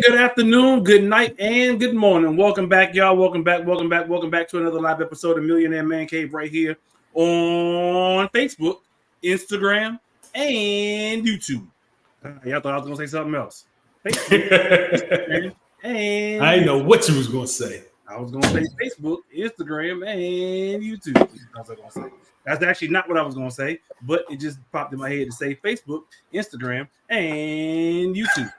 good afternoon, good night, and good morning. Welcome back, y'all. Welcome back to another live episode of Millionaire Man Cave right here on Facebook, Instagram, and YouTube. Y'all thought I was going to say something else. Facebook, Instagram, and I didn't know what you was going to say. I was going to say Facebook, Instagram, and YouTube. That's what I was going to say. That's actually not what I was going to say, but it just popped in my head to say Facebook, Instagram, and YouTube.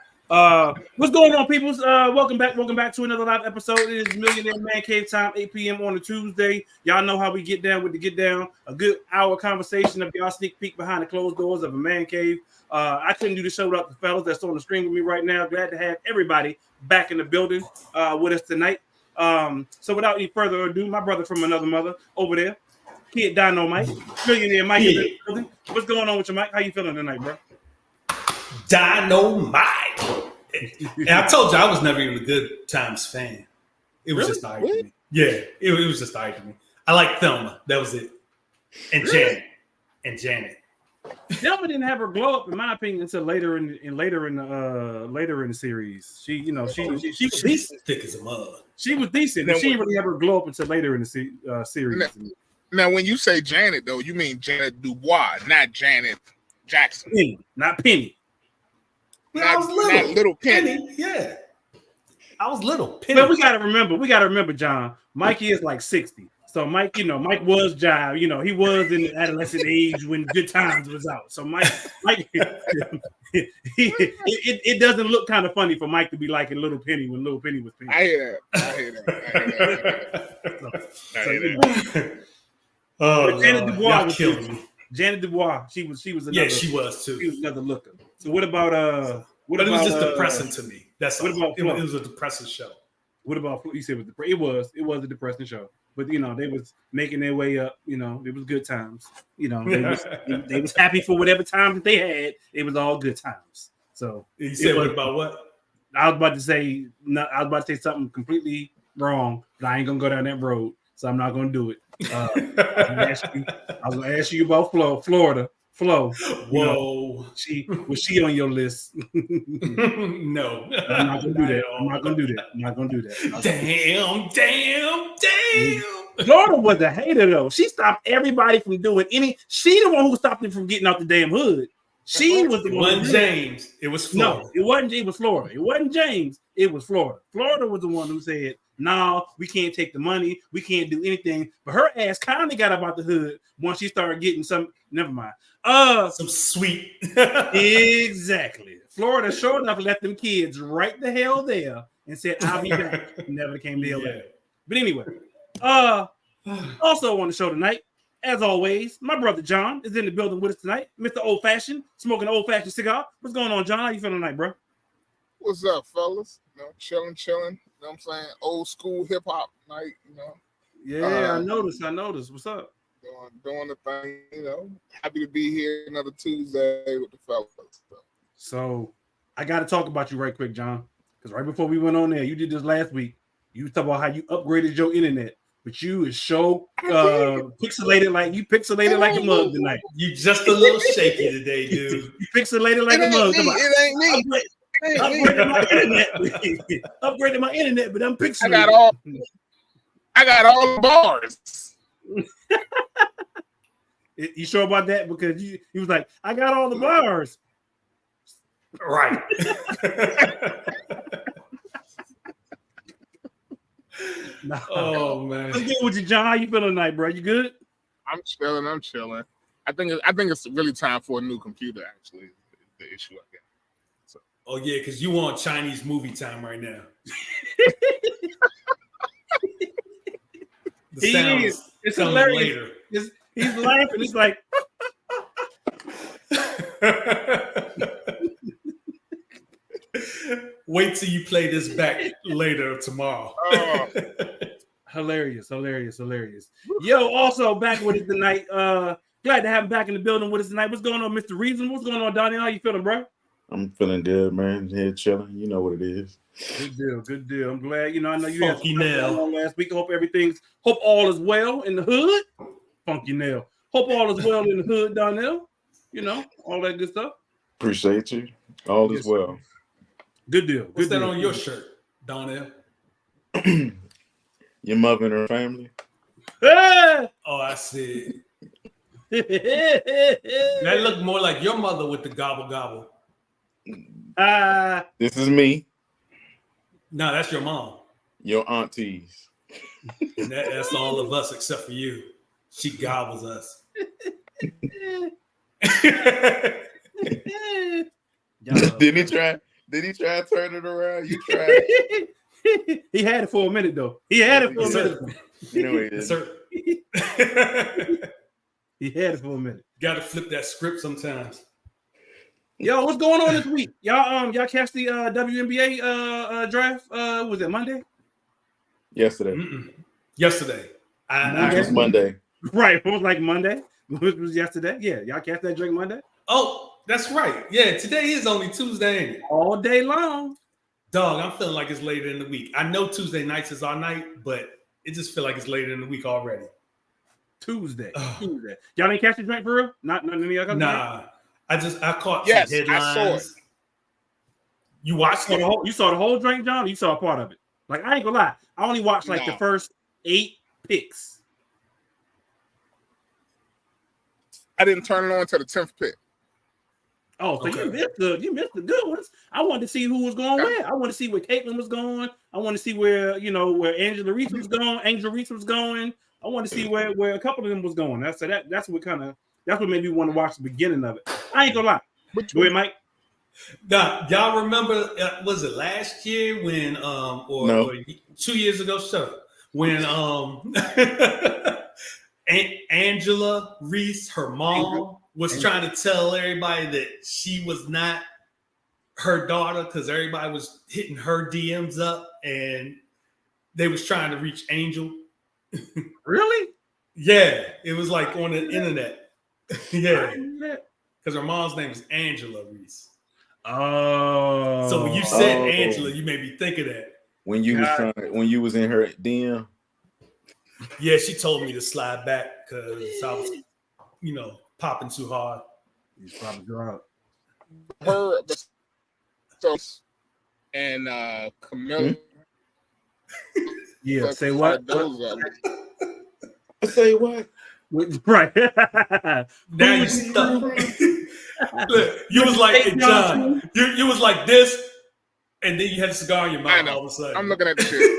What's going on, people? Welcome back to another live episode. It is Millionaire Man Cave time, 8 p.m. on a Tuesday. Y'all know how we get down with the get down. A good hour conversation of y'all sneak peek behind the closed doors of a man cave. I couldn't do the show without the fellas that's on the screen with me right now. Glad to have everybody back in the building with us tonight. So without any further ado, my brother from another mother over there, Kid Dynamite, Millionaire Mike. Yeah. What's going on with you, Mike? How you feeling tonight, bro? Dynamite. And I told you I was never even a Good Times fan. It was just alright to me. Yeah, it was just alright to me. I like Thelma. That was it. And Janet. Thelma didn't have her glow up, in my opinion, until later in the series. She was decent. Thick as a mug. She was decent. She didn't really have her glow up until later in the series. Now, when you say Janet, though, you mean Janet Dubois, not Janet Jackson. Penny, not Penny. I was little. Not little Penny. Yeah. I was little. Penny. But we gotta remember, John. Mikey is like 60. So Mike, Mike was jive. He was in the adolescent age when Good Times was out. So Mike, it doesn't look kind of funny for Mike to be liking Little Penny when Little Penny was Penny. I hear that. Oh, Janet Dubois was killing me. Janet Dubois, she was another. Yeah, she was too. She was another looker. So what about it was just depressing to me. That's what all. About it was a depressing show. What about you said it was a depressing show. But they was making their way up, it was good times. They was happy for whatever time that they had. It was all good times. So you said what about what? I was about to say something completely wrong, but I ain't gonna go down that road, so I'm not gonna do it. I was gonna ask you about Florida. Flo. Whoa. Was she on your list? No. I'm not gonna do that. Damn. Florida was a hater though. She stopped everybody from doing any. She the one who stopped them from getting out the damn hood. She was the one. James. It was Florida. No, it wasn't. It was Florida. It wasn't James. It was Florida. Florida was the one who said, "No, we can't take the money. We can't do anything." But her ass kind of got up out the hood once she started getting some. Never mind. Some sweet. Exactly. Florida sure enough left them kids right the hell there and said, "I'll be back." Never came to LA. But anyway, also on the show tonight, as always, my brother John is in the building with us tonight. Mr. Old Fashioned, smoking an old fashioned cigar. What's going on, John? How you feeling tonight, bro? What's up, fellas? Chilling. You know what I'm saying? Old school hip hop night, Yeah, I noticed. What's up? Doing the thing, Happy to be here another Tuesday with the fellas. So I got to talk about you right quick, John, because right before we went on there, you did this last week. You talked about how you upgraded your internet, but you is so pixelated like a mug tonight. You just a little shaky today, dude. You pixelated like a mug. It ain't me. Upgraded my internet, but I'm pixelated. I got all the bars. You sure about that? Because he was like, I got all the bars. Right. Nah. Oh man. Let's get with you, John. How you feeling tonight, bro? You good? I'm chilling. I think it's really time for a new computer, actually, the issue I got. So. Oh yeah, because you want Chinese movie time right now. It's hilarious. He's laughing. He's like, wait till you play this back later tomorrow. Hilarious. Yo, also back with us tonight. Glad to have him back in the building with us tonight. What's going on, Mr. Reason? What's going on, Donnie? How you feeling, bro? I'm feeling good, man. Here chilling. You know what it is. Good deal. I'm glad. I know you had Funky Nail last week. Hope all is well in the hood. Funky Nail. Hope all is well in the hood, Donnell. All that good stuff. Appreciate you. All is well. Good deal. What's Good that deal. on your shirt, Donnell? Your mother and her family. Ah! Oh, I see. That looked more like your mother with the gobble gobble. This is me. No, that's your mom. Your aunties. And that's all of us except for you. She gobbles us. Did he try? Did he try to turn it around? You tried. He had it for a minute though. He had it for a minute. You know he Yes, did. sir. He had it for a minute. Got to flip that script sometimes. Yo, what's going on this week? Y'all catch the WNBA draft? Was it Monday? Yesterday. Yesterday. It was Monday. Right. It was like Monday. It was yesterday. Yeah. Y'all catch that drink Monday? Oh, that's right. Yeah, today is only Tuesday, ain't it? All day long. Dog, I'm feeling like it's later in the week. I know Tuesday nights is our night, but it just feel like it's later in the week already. Tuesday. Y'all ain't catch the drink for real? Not none of y'all. Nah. I caught Yes, some headlines. I saw it. You watched it? You saw the whole drink, John? Or you saw a part of it? Like, I ain't gonna lie. I only watched like the first 8 picks. I didn't turn it on to the 10th pick. Oh, so Okay. you missed the good ones. I wanted to see who was going where. I want to see where Caitlin was going. I want to see where where Angela Reese was going. Angel Reese was going. I want to see where a couple of them was going. That's what made me want to watch the beginning of it. I ain't gonna lie. Go ahead, Mike. Now, y'all remember? Was it last year when or 2 years ago? So when Angela Reese, her mom, was trying to tell everybody that she was not her daughter because everybody was hitting her DMs up and they was trying to reach Angel. Really? Yeah, it was like on the internet. Yeah, because her mom's name is Angela Reese. Oh, so when you said Angela, you made me think of that. When you was in her DM. Yeah, she told me to slide back because I was, popping too hard. He's probably drunk. Her and Camilla. Yeah, say what? Say what? Right. Now you stuck. Look, you was like, hey, John, you was like this, and then you had a cigar in your mouth all of a sudden. I'm looking at the shit.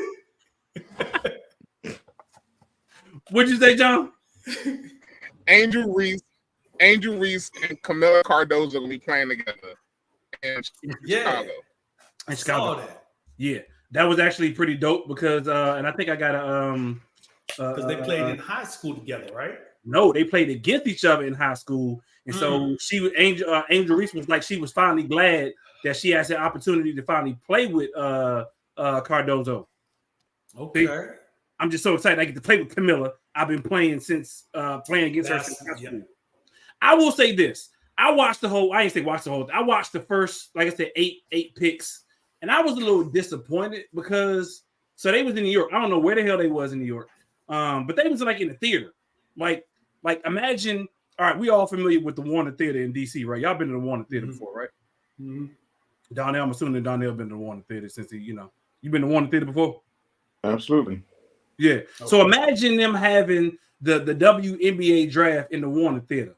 What'd you say, John? Angel Reese, and Camilla Cardozo will be playing together in Chicago. In Chicago. Yeah, that was actually pretty dope because, and I think I got a because they played in high school together, right? No, they played against each other in high school, and so she was Angel Reese was like she was finally glad that she has the opportunity to finally play with Cardozo. Okay. See? I'm just so excited I get to play with Camilla. I've been playing since playing against her since high school. Yeah. I will say this. I watched the whole, I ain't say watch the whole, I watched the first, like I said, eight picks, and I was a little disappointed because so they was in New York. I don't know where the hell they was in New York. But they was like in the theater. Like imagine, all right, we all familiar with the Warner Theater in DC, right? Y'all been to the Warner Theater before, right? Mm-hmm. Donnell, I'm assuming Donnell been to the Warner Theater since he, you been to Warner Theater before? Absolutely. Yeah. Okay. So imagine them having the WNBA draft in the Warner Theater.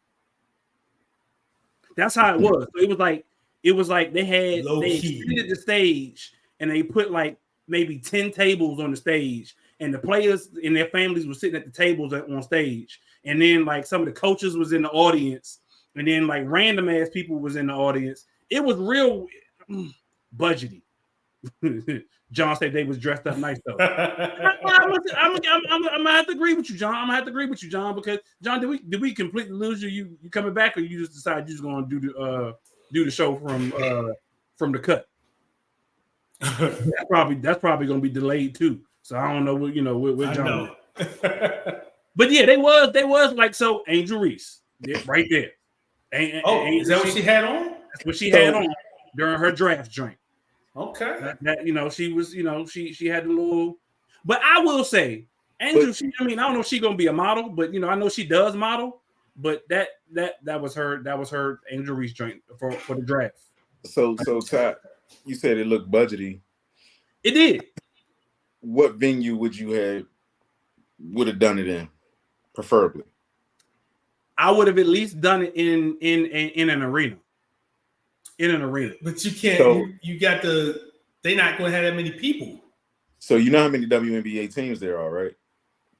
That's how it was. So it was like they extended the stage and they put like maybe 10 tables on the stage, and the players and their families were sitting at the tables on stage. And then like some of the coaches was in the audience, and then like random ass people was in the audience. It was real budgety. John said they was dressed up nice though. I'm gonna have to agree with you, John. Because John, did we completely lose you? You coming back, or you just decided you're just gonna do the show from the cut? That's probably gonna be delayed too. So I don't know what with John. But yeah, they was like so. Angel Reese, right there. Is that what she had on? That's what she had on during her draft drink. Okay. That she was, she had a little, but I will say, Angel, I don't know if she's gonna be a model, but I know she does model, but that was her Angel Reese drink for the draft. So You said it looked budgety. It did. What venue would have done it in, preferably? I would have at least done it in an arena. In an arena. But you can't. So, you got the. They're not going to have that many people. So you know how many WNBA teams there are, right?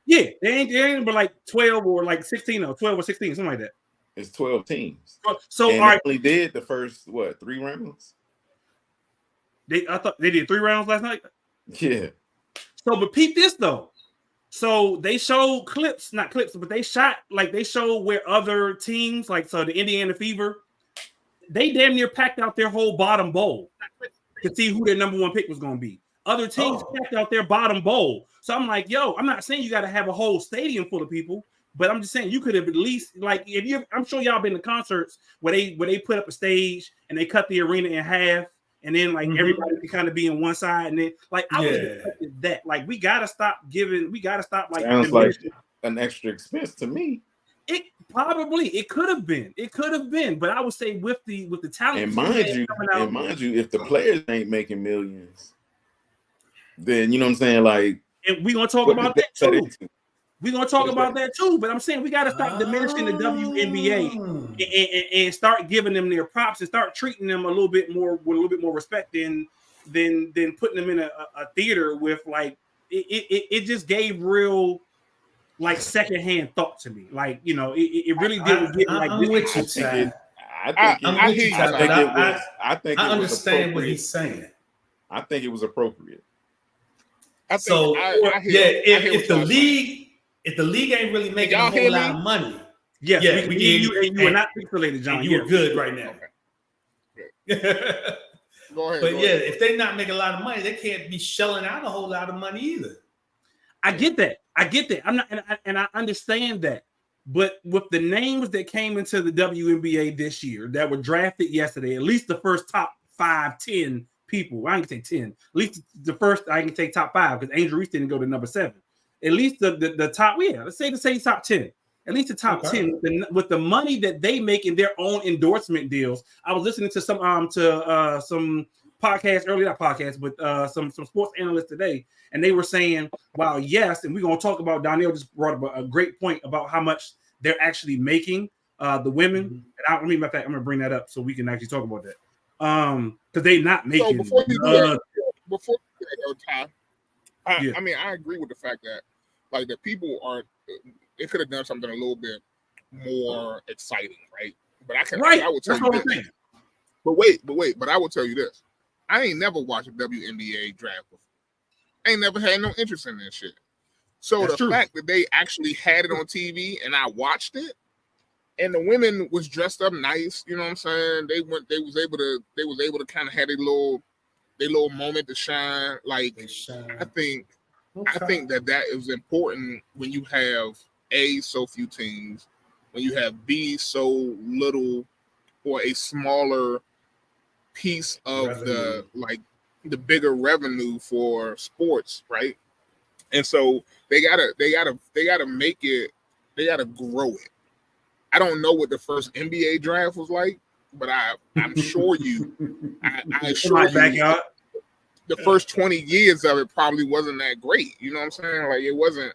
Yeah, they ain't but like 12 or like 16 or 12 or 16, something like that. It's 12 teams. So and all right, they only did the first 3 rounds? I thought they did 3 rounds last night. Yeah. So, but peep this though. So they showed clips, not clips, but they showed where other teams, like so the Indiana Fever, they damn near packed out their whole bottom bowl to see who their number 1 pick was going to be. Other teams packed out their bottom bowl. So I'm like, yo, I'm not saying you got to have a whole stadium full of people, but I'm just saying you could have at least I'm sure y'all been to concerts where they put up a stage and they cut the arena in half. And then everybody can kind of be on one side, and then I was expecting that. Like we gotta stop like sounds like an extra expense to me. It could have been, but I would say with the talent. And mind you, if the players ain't making millions, then you know what I'm saying. Like, and we're gonna talk about that too. We're gonna talk about that too, but I'm saying we got to stop diminishing the WNBA and start giving them their props and start treating them with a little bit more respect than putting them in a theater with it just gave real secondhand thought to me. Like, you know, it really didn't get like I'm with you, Chad. I understand what he's saying. I think it was appropriate. If the league ain't really making a whole lot of money, yes, we you, and you are not pixelated, John. You're good right now. Okay. Go ahead. If they're not making a lot of money, they can't be shelling out a whole lot of money either. I get that. I'm not, and I understand that. But with the names that came into the WNBA this year that were drafted yesterday, at least the first top 5, 10 people. I ain't gonna say 10. At least the first I can say top 5 because Angel Reese didn't go to number 7. At least the top, let's say top 10. At least the top 10 with the money that they make in their own endorsement deals. I was listening to some podcasts earlier, not podcasts, but some sports analysts today, and they were saying, "Wow, yes," and we're gonna talk about. Donnell just brought up a great point about how much they're actually making the women. And I'm gonna bring that up so we can actually talk about that. Because they're not making. So before you go, Ty, I mean, I agree with the fact that the people aren't. It could have done something a little bit more exciting, right? But I will tell you this. But I will tell you this. I ain't never watched a WNBA draft before. I ain't never had no interest in this shit. So that's the fact that they actually had it on TV and I watched it, and the women was dressed up nice, you know what I'm saying? They was able to kind of have their little moment to shine. I think that is important when you have so few teams, when you have so little or a smaller piece of revenue. the bigger revenue for sports, right? And so they gotta make it, they gotta grow it. I don't know what the first NBA draft was like, but I'm sure I assure you the first 20 years of it probably wasn't that great. You know what I'm saying?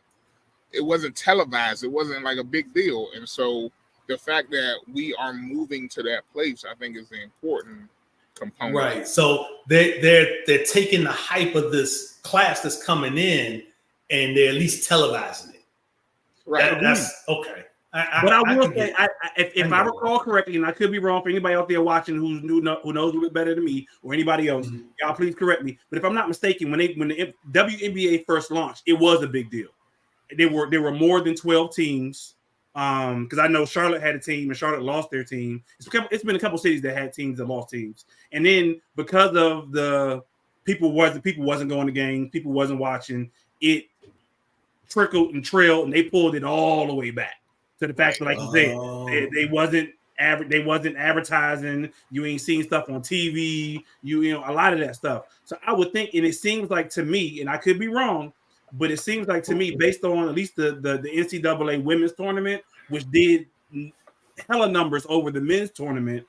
It wasn't televised. It wasn't like a big deal. And so the fact that we are moving to that place, I think, is the important component. Right. So they're taking the hype of this class that's coming in, and they're at least televising it. Right. That's okay. But I will say, if I recall correctly, and I could be wrong for anybody out there watching who knows a little bit better than me or anybody else, y'all please correct me. But if I'm not mistaken, when the WNBA first launched, it was a big deal. There were more than 12 teams. Because I know Charlotte had a team and Charlotte lost their team. It's been a couple cities that had teams that lost teams, and then because of the people wasn't going to games, people wasn't watching, it trickled and trailed, and they pulled it all the way back to the fact that, like you said, they wasn't advertising. You ain't seeing stuff on TV. You know a lot of that stuff. So I would think, and it seems like to me, and I could be wrong, but it seems like to me, based on at least the NCAA women's tournament, which did hella numbers over the men's tournament,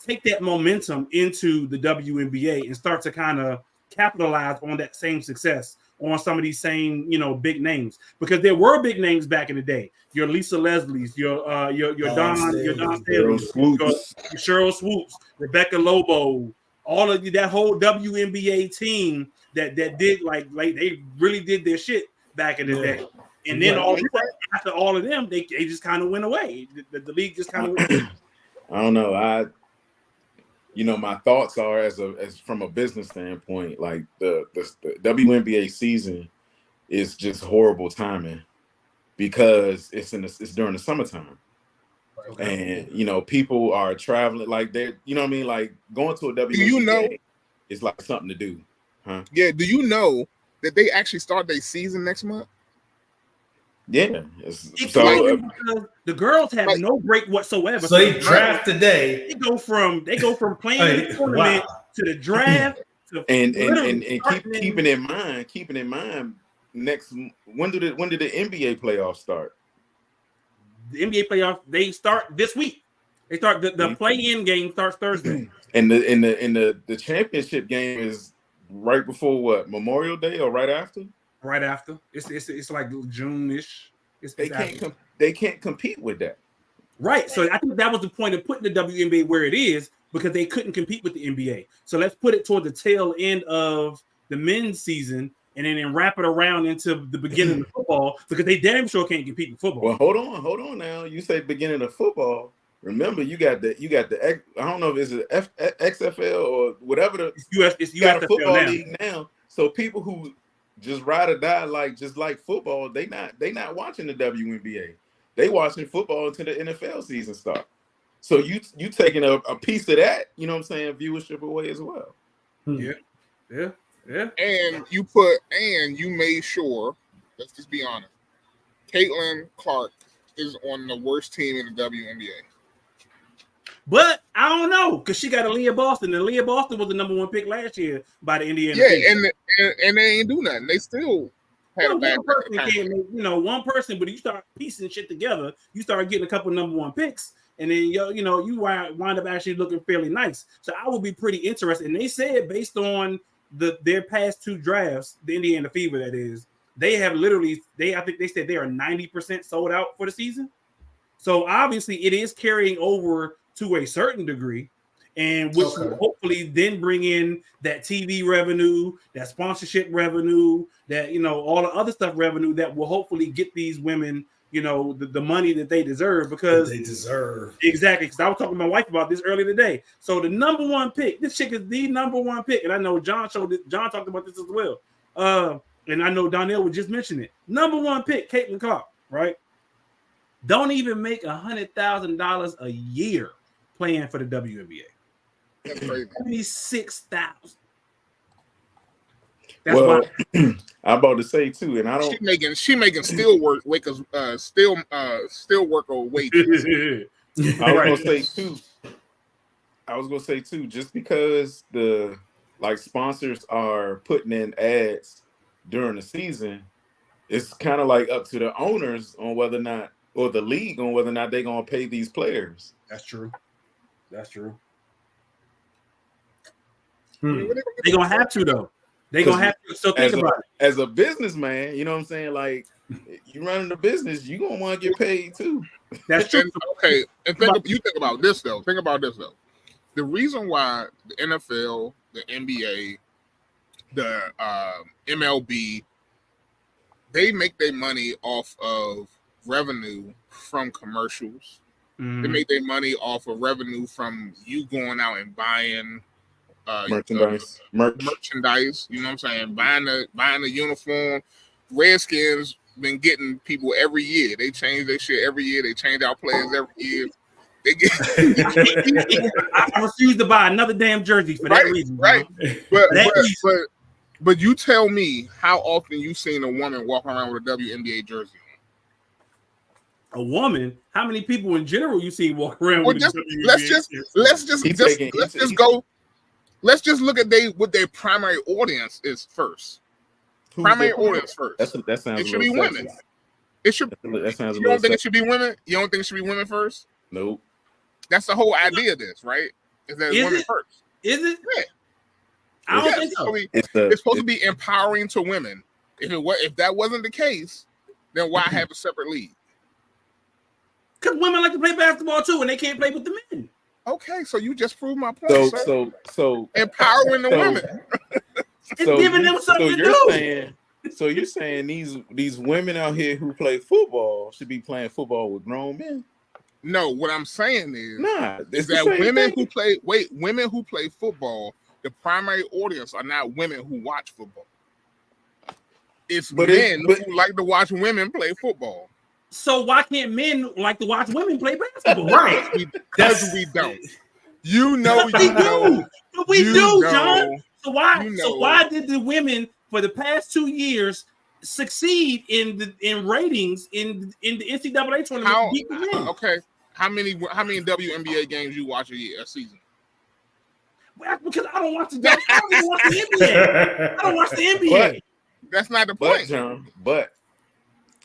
take that momentum into the WNBA and start to kind of capitalize on that same success on some of these same, big names, because there were big names back in the day. Your Lisa Leslie's, your Don Staley, your Cheryl Swoops, Rebecca Lobo, all of that whole WNBA team that did like they really did their shit back in the day. And then after all of them, they just kind of went away. The league just kind of went away. I don't know. My thoughts are as from a business standpoint, like the WNBA season is just horrible timing because it's during the summertime. Okay. And people are traveling, like they're like going to a WNBA is like something to do, huh? Yeah. Do you know that they actually start their season next month? Yeah. So the girls have no break whatsoever. So they draft today. They go from playing the tournament to the draft to and keeping in mind when did the NBA playoffs start? The NBA playoffs, they start this week. They start the play-in game starts Thursday. And the championship game is right before what? Memorial Day or right after? Right after. It's like June-ish. They can't compete with that. Right. So I think that was the point of putting the WNBA where it is, because they couldn't compete with the NBA. So let's put it toward the tail end of the men's season and then wrap it around into the beginning of football, because they damn sure can't compete in football. Well, hold on now. You say beginning of football. Remember, you got the I don't know if it's XFL or whatever it's got a football league now. So people who just ride or die just like football, they not watching the WNBA. They watching football until the NFL season starts. So you taking a piece of that, viewership away as well. Yeah. And you made sure, let's just be honest, Caitlin Clark is on the worst team in the WNBA. But I don't know, because she got Aaliyah Boston, and Aaliyah Boston was the number 1 pick last year by the Indiana. Yeah, and they ain't do nothing. They still had a bad one person, but you start piecing shit together, you start getting a couple number 1 picks, and then you wind up actually looking fairly nice. So I would be pretty interested. And they said based on their past 2 drafts, the Indiana Fever, that is, they have I think they said they are 90% sold out for the season. So obviously it is carrying over to a certain degree, and which will hopefully then bring in that TV revenue, that sponsorship revenue, that all the other stuff revenue that will hopefully get these women the money that they deserve, because they deserve. Exactly, because I was talking to my wife about this earlier today. So the number 1 pick, this chick is the number 1 pick, and I know John talked about this as well, and I know Donnell would just mention it. Number 1 pick, Caitlin Clark, right? Don't even make $100,000 a year playing for the WNBA. That's crazy. 76,000. That's why I'm about to say too, and I don't. She making steel worker wages. I was gonna say too. Just because the sponsors are putting in ads during the season, it's kind of like up to the owners on whether or not, or the league on whether or not they're gonna pay these players. That's true. That's true. They're gonna have to though. They're gonna have to. So think about it. As a businessman, you know what I'm saying? Like, you running the business, you're gonna want to get paid too. That's true. And think about this though. The reason why the NFL, the NBA, the MLB, they make their money off of revenue from commercials. They make their money off of revenue from you going out and buying merchandise. You know what I'm saying? Buying the uniform. Redskins been getting people every year. They change their shit every year. They change out players every year. They get. I refuse to buy another damn jersey for that reason. Right. But you tell me how often you seen a woman walk around with a WNBA jersey on? A woman? How many people in general you see walk around with? Let's just look at what their primary audience is first. Primary audience first. That sounds. It should be women. It should. That sounds. You don't think it should be women? You don't think it should be women first? Nope. That's the whole idea of this, right? Is that women first? Is it? Yeah. I don't think so. It's supposed to be empowering to women. If that wasn't the case, then why have a separate league? Because women like to play basketball too, and they can't play with the men. Okay, so you just proved my point. So empowering the women. It's giving them something to do. So you're saying these women out here who play football should be playing football with grown men? No, what I'm saying is that women who play football, the primary audience are not women who watch football. It's men who like to watch women play football. So why can't men like to watch women play basketball? Right. Because we don't. You know, But we do, John. So why did the women for the past 2 years succeed in ratings in the NCAA tournament? Okay. How many WNBA games you watch a season? Well, because I don't watch the NBA. I don't watch the NBA. But that's not the point, John. But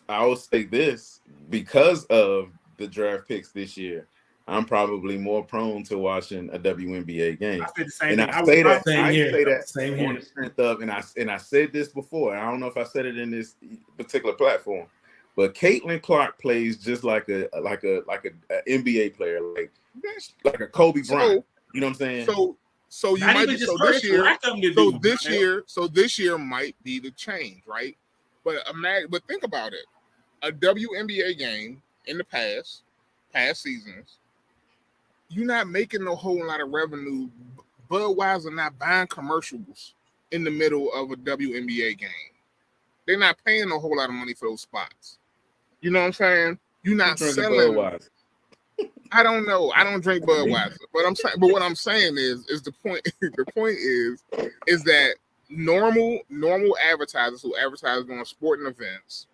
I will say this, because of the draft picks this year, I'm probably more prone to watching a WNBA game. I said the same thing. I say that same on the strength of, and I said this before. I don't know if I said it in this particular platform, but Caitlin Clark plays just like a NBA player, like a Kobe Bryant. You know what I'm saying? So you might this year might be the change, right? But think about it. A WNBA game in the past seasons, you're not making a whole lot of revenue. Budweiser not buying commercials in the middle of a WNBA game. They're not paying a whole lot of money for those spots. You know what I'm saying? You're not selling. Budweiser. I don't know. I don't drink Budweiser, but what I'm saying is the point. The point is that normal advertisers who advertise on sporting events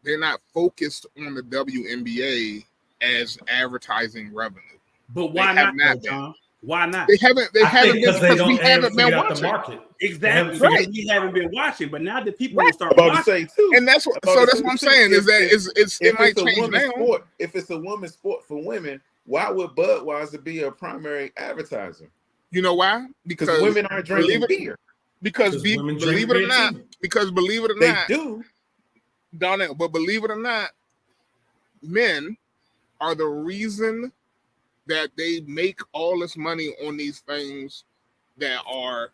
they're not focused on the WNBA as advertising revenue. But why not, John? Why not? They haven't because we haven't been watching the market. Exactly. Right. We haven't been watching, but now that people start watching, to say too. And that's what I'm saying is that it might change now. Sport, if it's a women's sport for women, why would Budweiser be a primary advertiser? You know why? Because women aren't drinking beer. Because believe it or not, they do. Donnell, but believe it or not, men are the reason that they make all this money on these things that are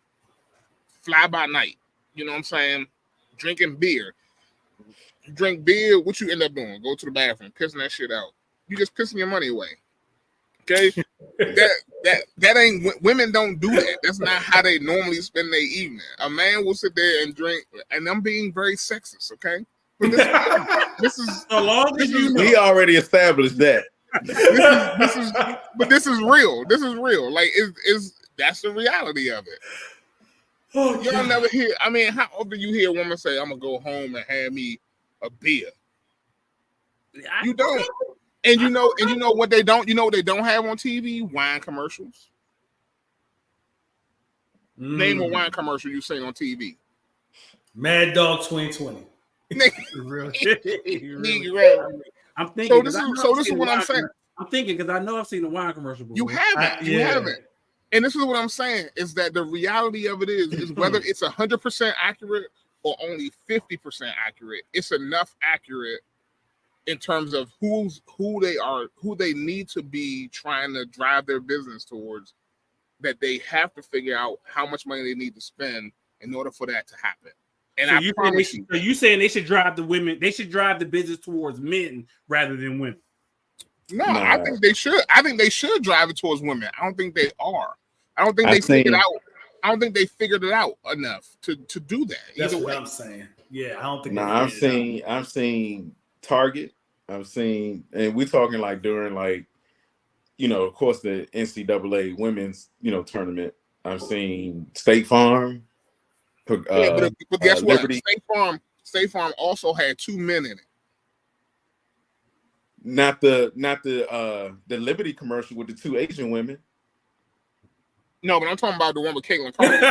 fly by night. You know what I'm saying? Drinking beer. You drink beer, what you end up doing? Go to the bathroom, pissing that shit out. You just pissing your money away. Okay? that ain't, women don't do that. That's not how they normally spend their evening. A man will sit there and drink, and I'm being very sexist, okay? But this is so long as you know. We already established that. This is real. This is real. Like that's the reality of it. Oh, y'all never hear. I mean, how often you hear a woman say, "I'm gonna go home and have me a beer"? You don't. And you know what they don't. You know what they don't have on TV? Wine commercials. Name a wine commercial you seen on TV. Mad Dog 2020. I'm thinking. So this is what I'm saying. I'm thinking because I know I've seen the wine commercial before. You haven't. You haven't. And this is what I'm saying is that the reality of it is whether it's 100% accurate or only 50% accurate, it's enough accurate in terms of who they are, who they need to be trying to drive their business towards, that they have to figure out how much money they need to spend in order for that to happen. And so you saying they should drive the women, they should drive the business towards men rather than women. No, I think they should. I think they should drive it towards women. I don't think they are. I don't think they figured out. I don't think they figured it out enough to do that. That's what I'm saying. Yeah, I don't think. I've seen Target. I've seen, and we're talking like during like, of course the NCAA women's tournament. I've seen State Farm. But guess what? Liberty. State Farm also had 2 men in it. Not the Liberty commercial with the 2 Asian women. No, but I'm talking about the one with Caitlin Clark.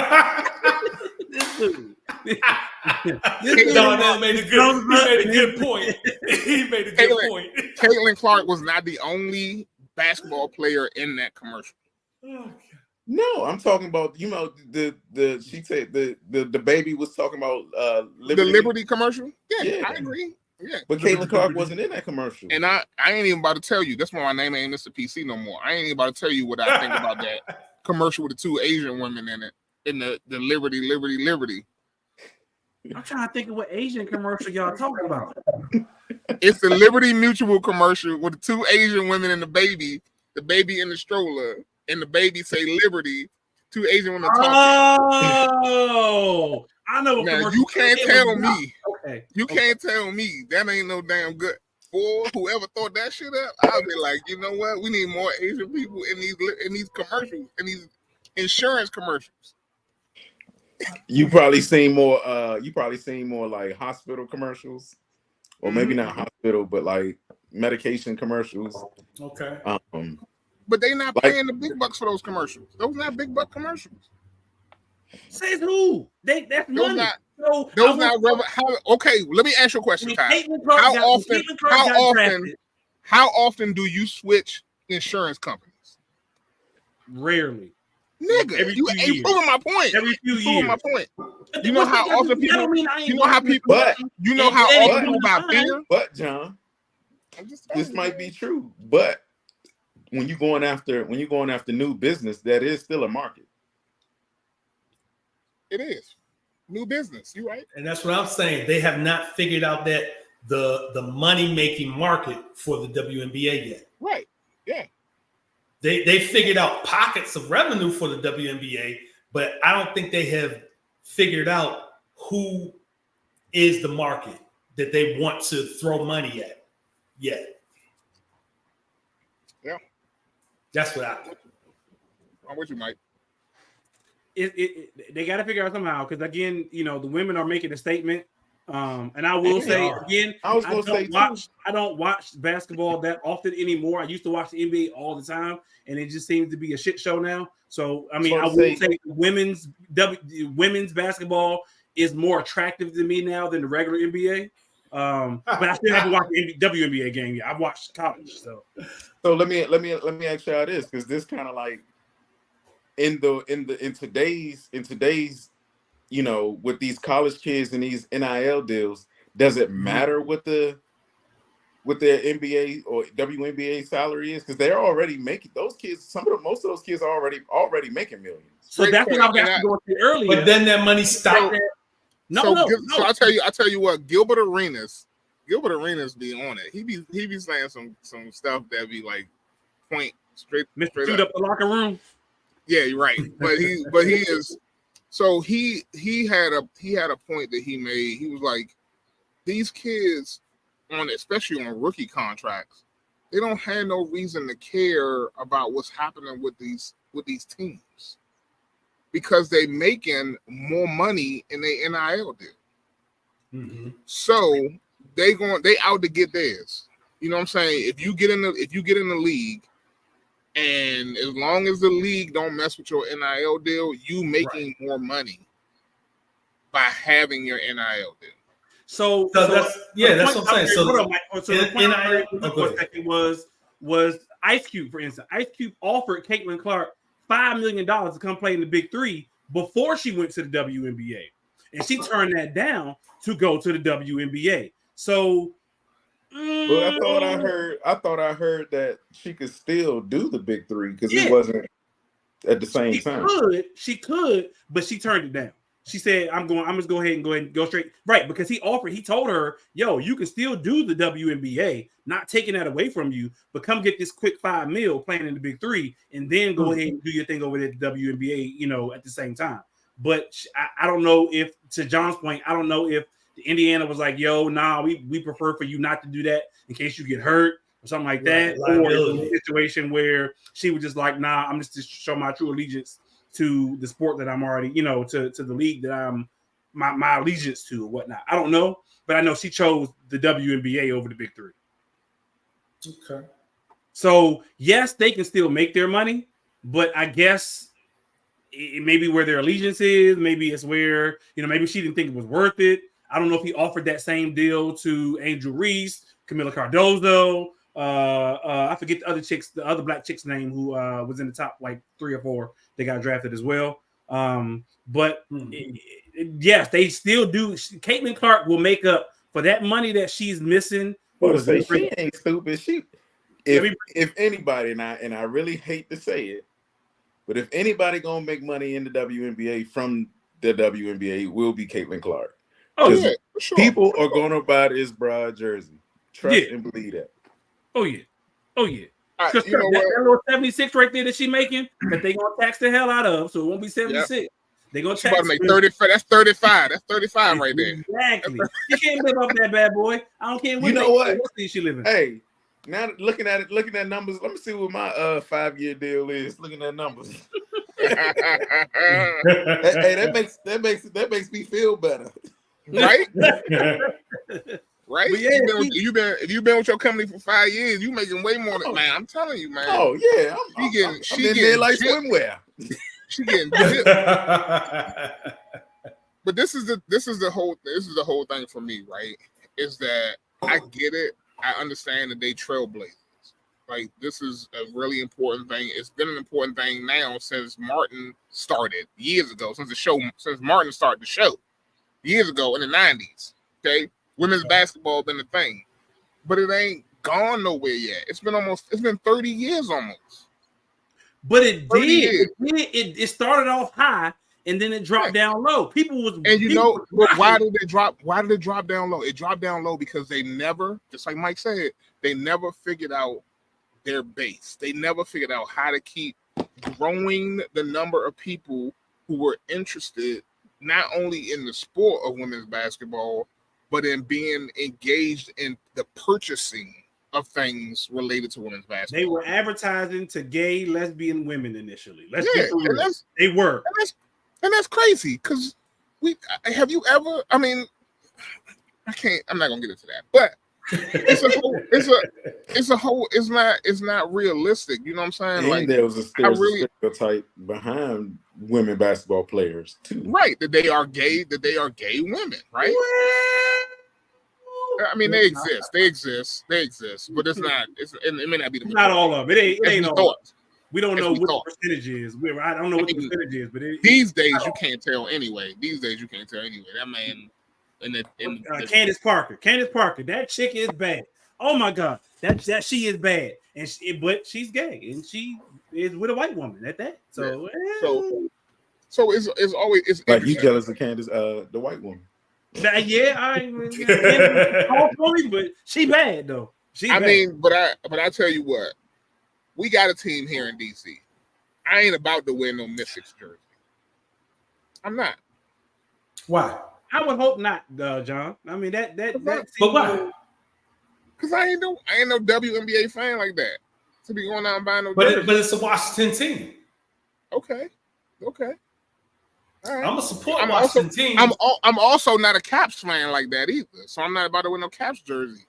Darnell made a good point. He made a good point. Caitlin Clark was not the only basketball player in that commercial. No, I'm talking about the she said the baby was talking about the Liberty commercial. Yeah, I agree. Yeah, but Caitlin Clark wasn't in that commercial. And I ain't even about to tell you. That's why my name ain't Mr. PC no more. I ain't even about to tell you what I think about that commercial with the two Asian women in it in the Liberty. I'm trying to think of what Asian commercial y'all talking about. It's the Liberty Mutual commercial with the two Asian women and the baby in the stroller, and the baby say Liberty. Two Asian women talking. Oh, I know. Now you can't tell me. Okay. You can't tell me that ain't no damn good. Boy, whoever thought that shit up, I'll be like, you know what? We need more Asian people in these commercials, in these insurance commercials. You probably seen more. Like hospital commercials, or maybe not hospital, but like medication commercials. Okay. But they not paying the big bucks for those commercials. Those not big buck commercials. Says who? That's those money. Okay, let me ask you a question, Ty. How often do you switch insurance companies? Rarely. Nigga, you ain't proving my point. Every few years. My point. You know how often people. You know how people. You know how often people buy beer. But John, this might be true. But when you're going after new business, that is still a market. It is new business. You right. And that's what I'm saying. They have not figured out that the money making market for the WNBA yet. Right. Yeah. They figured out pockets of revenue for the WNBA, but I don't think they have figured out who is the market that they want to throw money at yet. Yeah. That's what I think. I'm with you, Mike. They got to figure out somehow, because again, the women are making a statement. And I will say again, I don't watch basketball that often anymore. I used to watch the NBA all the time, and it just seems to be a shit show now. So I mean, I will say women's basketball is more attractive to me now than the regular NBA. But I still haven't watched the WNBA game yet. I've watched college. So let me ask y'all this, because this kind of like in today's with these college kids and these NIL deals, does it matter what their NBA or WNBA salary is? Because they're already making those kids. Most of those kids are already making millions. So that's what I was going to say earlier. But then that money stopped. So I tell you what, Gilbert Arenas be on it. He be saying some stuff that be like point straight shoot up the locker room. Yeah, you're right. But he is. So he had a point that he made. He was like, these kids especially on rookie contracts, they don't have no reason to care about what's happening with these teams, because they making more money in their NIL deal. Mm-hmm. So they out to get theirs. You know what I'm saying? If you get in the league, and as long as the league don't mess with your NIL deal, you making more money by having your NIL deal. So that's what I'm saying. So the point was Ice Cube, for instance. Ice Cube offered Caitlin Clark $5 million to come play in the Big Three before she went to the WNBA, and she turned that down to go to the WNBA. So. But I thought I heard that she could still do the Big Three because it wasn't at the same time. She could, but she turned it down. She said, I'm just go ahead and go straight. Right, because he told her, yo, you can still do the WNBA, not taking that away from you, but come get this quick $5 million playing in the Big Three, and then go ahead and do your thing over there at the WNBA, at the same time. But I don't know if, to John's point, I don't know if Indiana was like, yo, nah, we prefer for you not to do that in case you get hurt or something like that. Or a situation where she was just like, nah, I'm just to show my true allegiance to the sport that I'm already, to the league that I'm my allegiance to or whatnot. I don't know, but I know she chose the WNBA over the Big Three. Okay. So yes, they can still make their money, but I guess it may be where their allegiance is. Maybe it's where, maybe she didn't think it was worth it. I don't know if he offered that same deal to Angel Reese, Camila Cardozo, I forget the other black chick's name who was in the top like 3 or 4. They got drafted as well. But yes, they still do. Caitlin Clark will make up for that money that she's missing. She ain't stupid. If anybody, and I really hate to say it, but if anybody gonna make money in the WNBA from the WNBA, it will be Caitlin Clark. Oh yeah, for sure. People are gonna buy this broad jersey. Trust and believe that. Oh yeah. You know that little 76 right there that she making, that they gonna tax the hell out of, so it won't be 76. Yep. They gonna tax. About to make 35. That's 35. That's 35 right there. Exactly. She can't live off that bad boy. I don't care what. You know what? She living. Hey, now looking at numbers. Let me see what my 5-year deal is. Looking at numbers. Hey, that makes me feel better. Right? Right? Yeah, if you've been with your company for 5 years, you making way more than man. I'm telling you, man. Oh yeah, she getting there like swimwear. She getting But this is the whole thing for me, right? Is that I get it. I understand that they trailblazers. Like this is a really important thing. It's been an important thing now since Martin started years ago. Since Martin started the show years ago in the 90s. Okay. Women's basketball been a thing, but it ain't gone nowhere yet. It's been 30 years almost. But it did. It started off high and then it dropped down low. Why did it drop? Why did it drop down low? It dropped down low because they never, just like Mike said, they never figured out their base. They never figured out how to keep growing the number of people who were interested not only in the sport of women's basketball, but in being engaged in the purchasing of things related to women's basketball. They were advertising to gay, lesbian women initially. They were. And that's crazy because have you ever, I mean, I'm not gonna get into that, but it's not realistic. You know what I'm saying? And like there was a stereotype behind women basketball players too. Right. That they are gay women, right? I mean, they exist, but it may not be the not all of it. It ain't all of it. We don't know what the percentage is. I don't know what the percentage is, but these days you can't tell anyway. That man Candace Parker, that chick is bad. Oh my God, that she is bad, but she's gay and she is with a white woman at that. So it's always like you jealous of Candace, the white woman. Yeah, but she bad though. But I tell you what, we got a team here in DC. I ain't about to wear no Mystics jersey. I'm not. Why? I would hope not, John. I mean that. But why? Because I ain't no WNBA fan like that to be going out and buying no. But it's a Washington team. Okay. Right. I'm gonna support Washington team. I'm also not a Caps fan like that either, so I'm not about to win no Caps jersey.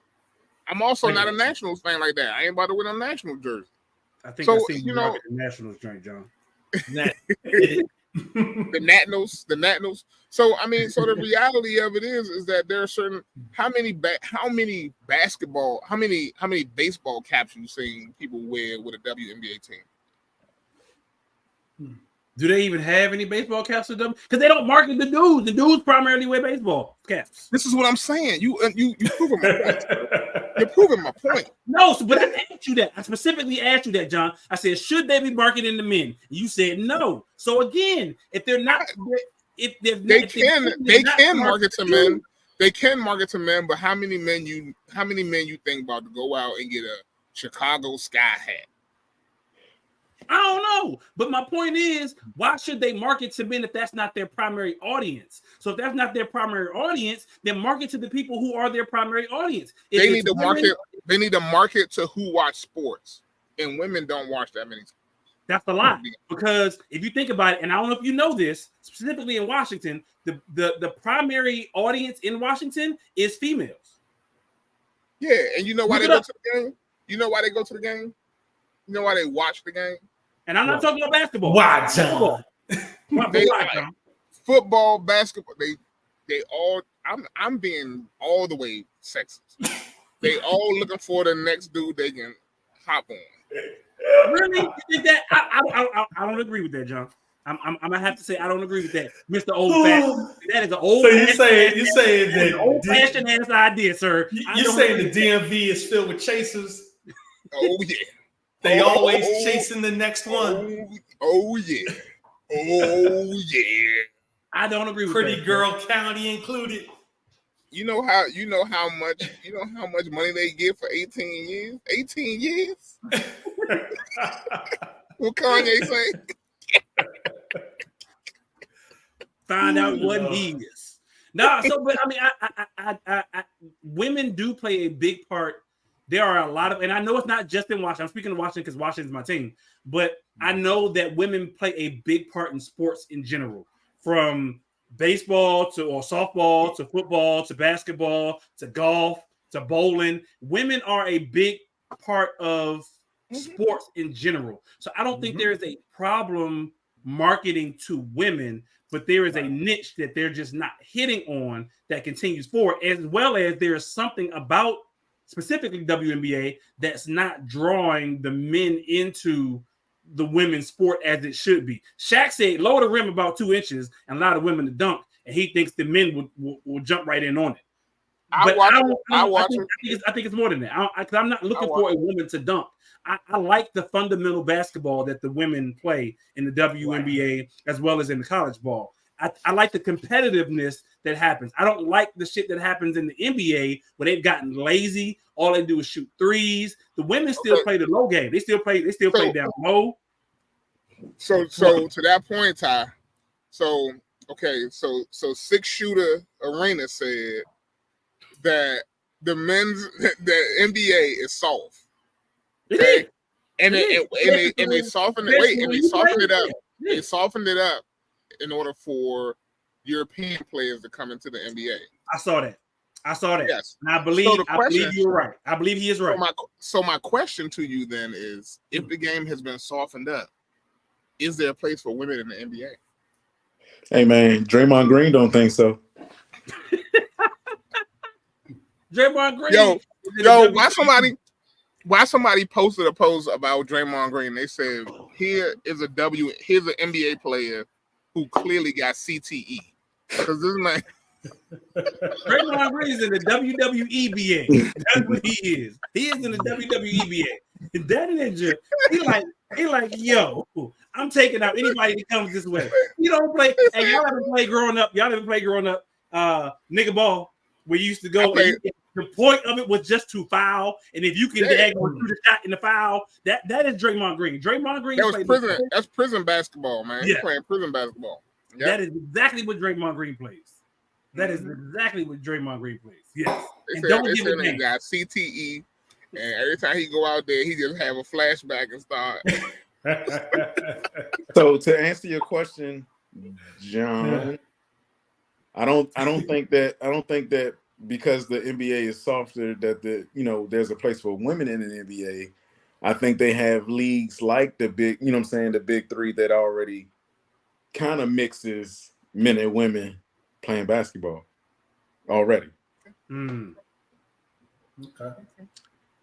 I'm also not a Nationals fan like that. I ain't about to win no National jersey. I think I see you the Nationals drink, John. The Nationals. So I mean, so the reality of it is that there are certain how many baseball caps you seen people wear with a WNBA team. Do they even have any baseball caps with them? Because they don't market the dudes. The dudes primarily wear baseball caps. This is what I'm saying. You proving my point. You're proving my point. No, but I asked you that. I specifically asked you that, John. I said, should they be marketing the men? You said no. So again, if they're not, they can market to men. They can market to men, but how many men you think about to go out and get a Chicago Sky hat? I don't know, but my point is, why should they market to men if that's not their primary audience? So if that's not their primary audience, then market to the people who are their primary audience. They need to market. They need to market to who watch sports, and women don't watch that many. That's a lot, because if you think about it, and I don't know if you know this, specifically in Washington, the primary audience in Washington is females. Yeah, and you know why they go to the game? You know why they go to the game? You know why they watch the game? And I'm not talking about basketball. Why, John? Football, basketball. They all. I'm being all the way sexist. They all looking for the next dude they can hop on. Really? You think that? I don't agree with that, John. I'm gonna have to say I don't agree with that, Mr. Old Fashioned. That is an old. So you saying that old fashioned ass idea, sir? You saying the DMV is filled with chasers? Oh yeah, they always chasing the next one. Oh yeah, oh yeah. I don't agree with Pretty that. Girl County included. You know how much money they get for 18 years? 18 years? What Kanye say? Find out what he is. No, so but I mean, I women do play a big part. There are a lot of, and I know it's not just in Washington. I'm speaking of Washington because Washington's my team, but I know that women play a big part in sports in general, from baseball to or softball to football to basketball to golf to bowling. Women are a big part of sports in general. So I don't think there is a problem marketing to women, but there is a niche that they're just not hitting on that continues forward, as well as there is something about specifically WNBA that's not drawing the men into the women's sport as it should be. Shaq said lower the rim about 2 inches and allow the women to dunk, and he thinks the men will jump right in on it. I think it's more than that. I'm not looking for a woman to dunk. I like the fundamental basketball that the women play in the WNBA as well as in the college ball. I like the competitiveness that happens. I don't like the shit that happens in the NBA where they've gotten lazy. All they do is shoot threes. The women still play the low game. They still play down low. So to that point, Ty. So 6-shooter Arena said that the NBA is soft. Okay? And they softened it. Wait, and they softened it up. They softened it up in order for European players to come into the NBA. I saw that. Yes. And I believe you're right. I believe he is right. So my question to you then is, if the game has been softened up, is there a place for women in the NBA? Hey man, Draymond Green don't think so. Draymond Green. Yo, why somebody posted a post about Draymond Green? They said here's an NBA player who clearly got CTE. Because this man Draymond Green is in the WWEBA. That's what he is. He is in the WWEBA. That ninja, he like, yo, I'm taking out anybody that comes this way. You don't play. Hey, y'all ever play growing up? Nigga ball, where you used to go. The point of it was just to foul, and if you can shoot a shot in the foul, that is Draymond Green. Draymond Green. That's prison basketball, man. Yeah. He's playing prison basketball. Yep. That is exactly what Draymond Green plays. That is exactly what Draymond Green plays. Yes. They said he got CTE, and every time he go out there, he just have a flashback and start. So to answer your question, John, I don't think that because the NBA is softer that there's a place for women in the NBA. I think they have leagues like the big, the big three that already kind of mixes men and women playing basketball already. Okay.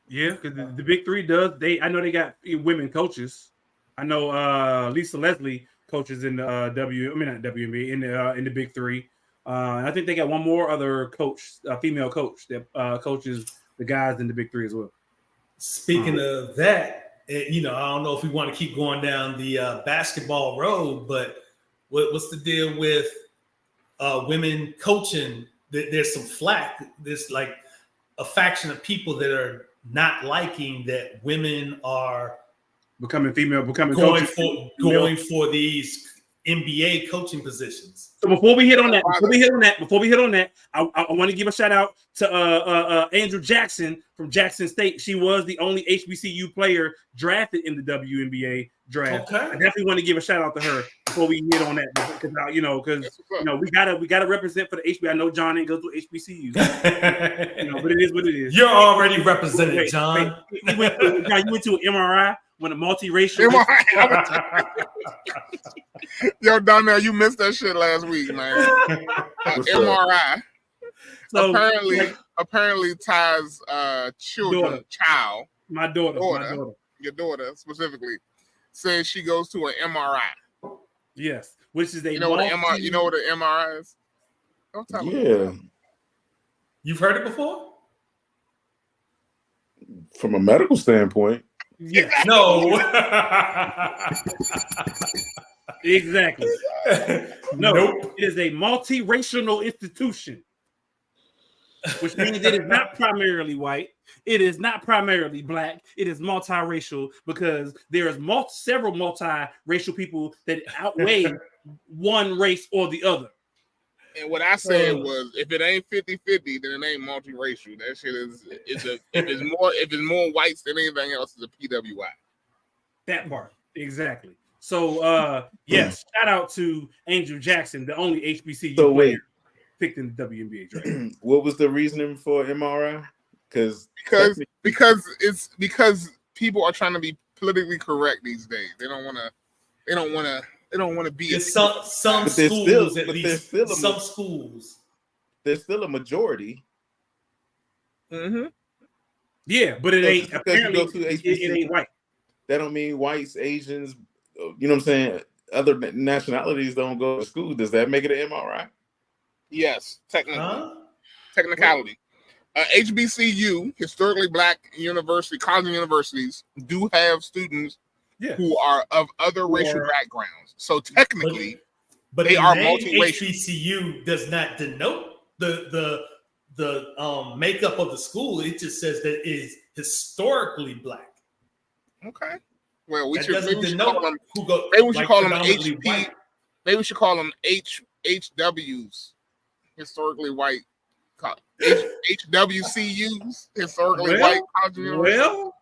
Yeah, because the big three does. I know they got women coaches. I know Lisa Leslie coaches in the not WNBA in the big three. And I think they got one more other coach, female coach that coaches the guys in the big three as well. Speaking of that, I don't know if we want to keep going down the basketball road, but what's the deal with women coaching? There's some flack. There's like a faction of people that are not liking that women are becoming going for these NBA coaching positions. So before we hit on that, I want to give a shout out to Angel Jackson from Jackson State. She was the only HBCU player drafted in the WNBA draft. Okay. I definitely want to give a shout out to her before we hit on that because we gotta represent for the HBCU. I know John ain't go through HBCUs, but it is what it is. You're already represented, John. You went to an MRI. When a multiracial, yo, Donnell, you missed that shit last week, man. MRI. So apparently, apparently Ty's child, my daughter, your daughter specifically, says she goes to an MRI. Yes, which is a you know what an MRI is? Don't tell yeah. You've heard it before? From a medical standpoint. Yes. No. Exactly. No, nope. It is a multiracial institution, which means it is not primarily white. It is not primarily black. It is multiracial because there is several multiracial people that outweigh one race or the other. And what I said was, if it ain't 50-50, then it ain't multiracial. That shit if it's more whites than anything else, is a PWI. That part, exactly. So, yes, shout out to Angel Jackson, the only HBCU player picked in the WNBA draft. What was the reasoning for MRI? Because people are trying to be politically correct these days. They don't want to be. Some schools, at least. Some schools. There's still a majority. Mm-hmm. Yeah, but it ain't. Apparently, it ain't white. That don't mean whites, Asians. You know what I'm saying? Other nationalities don't go to school. Does that make it an MRI? Yes, technicality. HBCU, historically black college universities, do have students who are of other racial backgrounds. So technically, but they are multiracial. HBCU does not denote the makeup of the school. It just says that it is historically black. Okay. Well, we should call them HWs, historically white. HWCUs, historically white college universities.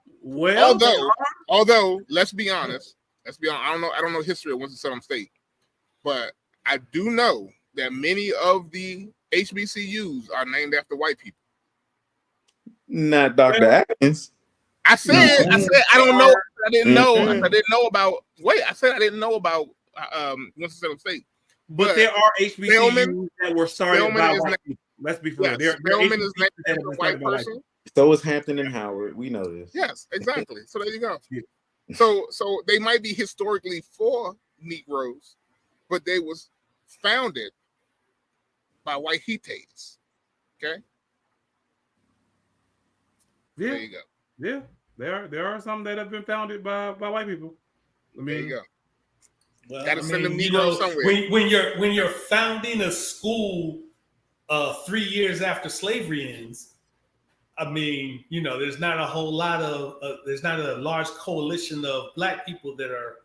Although, let's be honest. I don't know history of Winston-Salem State, but I do know that many of the HBCUs are named after white people. Not Dr. Atkins. I said I don't know. I didn't know. I didn't know about. I said I didn't know about Winston-Salem State. But there are HBCUs that were started by white people. Let's be fair. Spelman is named after a white person. So is Hampton and Howard. We know this. Yes, exactly. So there you go. Yeah. So they might be historically for Negroes, but they was founded by white Hites. Okay. Yeah. There you go. Yeah, there are some that have been founded by white people. I mean, there you go. Well, gotta send them Negroes somewhere. When you're founding a school 3 years after slavery ends, I mean, there's not a whole lot of there's not a large coalition of black people that are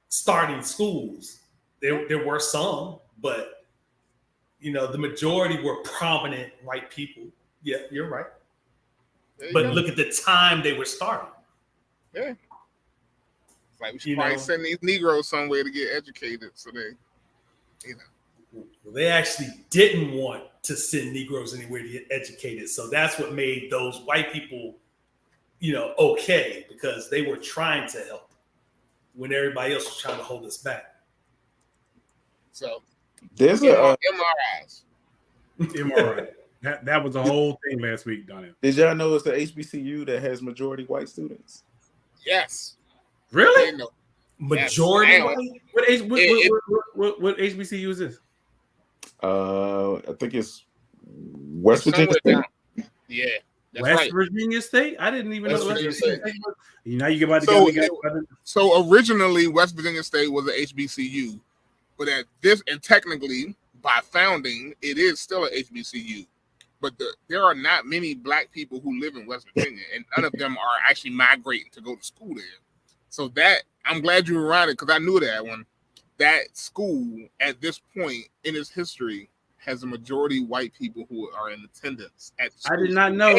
starting schools. There were some, but the majority were prominent white people. Yeah, you're right. But look at the time they were starting. Yeah. It's like we should probably send these Negroes somewhere to get educated so they, They actually didn't want to send Negroes anywhere to get educated. So that's what made those white people, okay, because they were trying to help when everybody else was trying to hold us back. So there's MRIs. MRI. That was a whole thing last week, Donnie. Did y'all know it's an HBCU that has majority white students? Yes. Really? Majority white? What HBCU is this? I think it's West Virginia State. Yeah. West Virginia State? I didn't even know West Virginia State. You get about So originally West Virginia State was an HBCU, but technically by founding, it is still an HBCU. But there are not many black people who live in West Virginia, and none of them are actually migrating to go to school there. So I'm glad you were around it, because I knew that one. That school at this point in its history has a majority white people who are in attendance at the school. I did not know.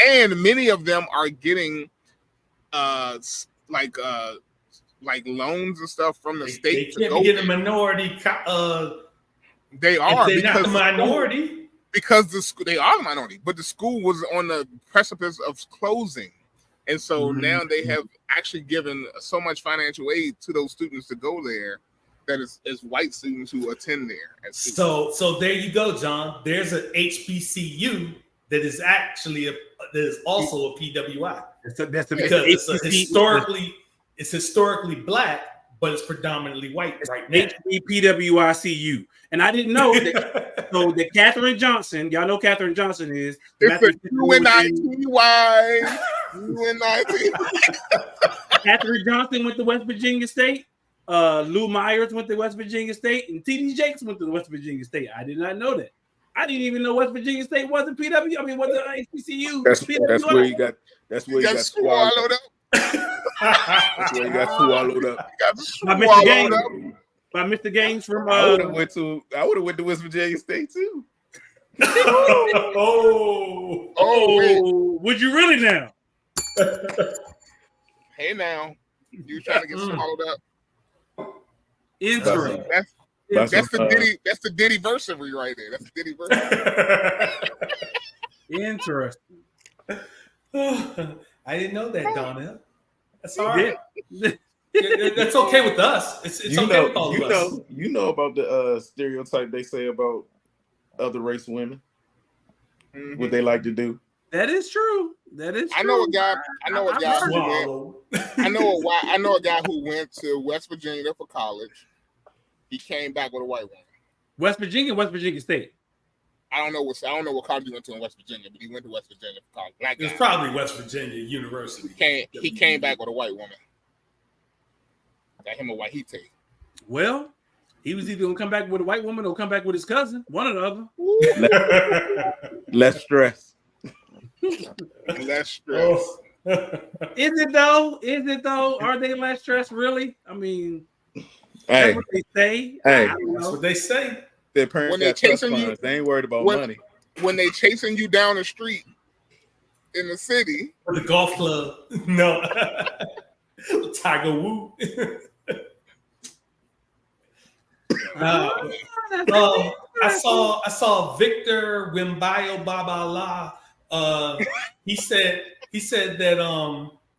And many of them are getting like loans and stuff from the state. They can't get a minority. They are because not a minority. Because they are a minority, but the school was on the precipice of closing. And so now they have actually given so much financial aid to those students to go there that is white students who attend there. So there you go, John. There's an HBCU that is actually also a PWI. That's because it's historically black, but it's predominantly white right now. HBPWICU. And I didn't know that. So that Katherine Johnson, y'all know Katherine Johnson is. It's a UNITY. UNITY. Katherine Johnson went to West Virginia State. Lou Myers went to West Virginia State, and T.D. Jakes went to West Virginia State. I did not know that. I didn't even know West Virginia State wasn't PW. I mean, was the HBCU? That's where you got. That's where you got swallowed up. That's where you got swallowed up. By Mr. Gaines from. I would have went to West Virginia State too. Would you really now? Hey now, you trying to get swallowed up? Interesting. That's the Diddy-versary right there. That's the Diddy-versary. Interesting. I didn't know that, Donnell. That's all right. That's okay with us. It's okay with all of us. You know about the stereotype they say about other race women. What they like to do. That is true. That is true. I know a guy who went to West Virginia for college. He came back with a white woman. West Virginia State. I don't know what college he went to in West Virginia, but he went to West Virginia for college. It's probably West Virginia University. He came back with a white woman. Got him a wahite. Well, he was either gonna come back with a white woman or come back with his cousin. One or the other. Less stress. Less stress. Is it though? Are they less stressed? Really? I mean, hey, that's what they say. Hey, that's what they say. Their parents got trust funds. They ain't worried about money. When they chasing you down the street in the city, or the golf club, no, Tiger Woo. I saw Victor Wimbayo Babala. He said that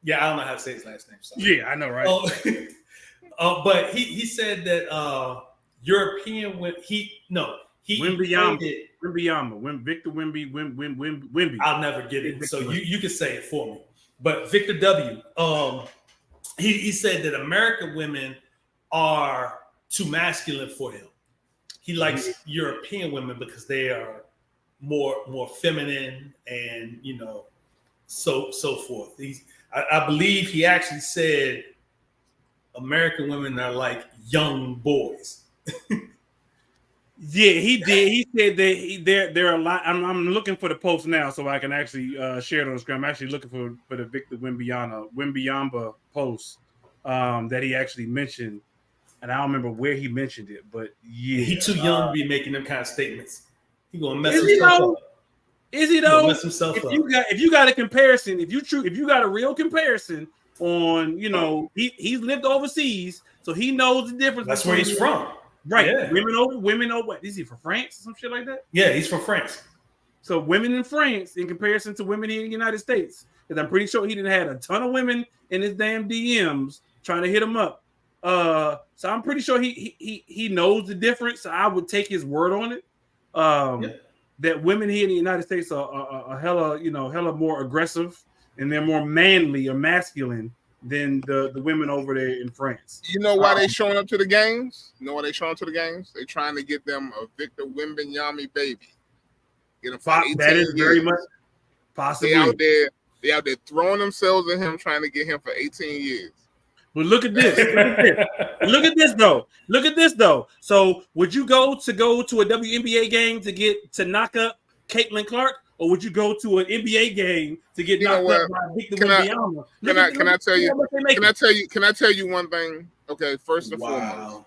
yeah, I don't know how to say his last name. Sorry. Yeah, I know, right? But he said that European Victor Wimby. I'll never get it. So you can say it for me. But Victor W. He said that American women are too masculine for him. He likes European women because they are more feminine and so forth. I believe he actually said American women are like young boys. Yeah, he did. He said that there are a lot. I'm looking for the post now so I can actually share it on the screen. I'm actually looking for the Victor Wembanyama post that he actually mentioned, and I don't remember where he mentioned it, but yeah, he's too young to be making them kind of statements. He gonna mess himself up. Is he though? Mess himself up. If you got a comparison, if you got a real comparison on, he's lived overseas, so he knows the difference. That's where he's from. Right. Yeah. Women over what? Is he from France or some shit like that? Yeah, he's from France. So women in France in comparison to women here in the United States. Because I'm pretty sure he didn't have a ton of women in his damn DMs trying to hit him up. So I'm pretty sure he knows the difference. So I would take his word on it. That women here in the United States are hella more aggressive and they're more manly or masculine than the women over there in France. You know why they showing up to the games? They're trying to get them a Victor Wembanyama baby. Get him for 18 that is years. very much possible. They out there throwing themselves at him, trying to get him for 18 years. But look at this. Look at this though. So would you go to a WNBA game to knock up Caitlin Clark? Or would you go to an NBA game to get knocked up by Victor Wembanyama? Can I tell you one thing? Okay, first and foremost,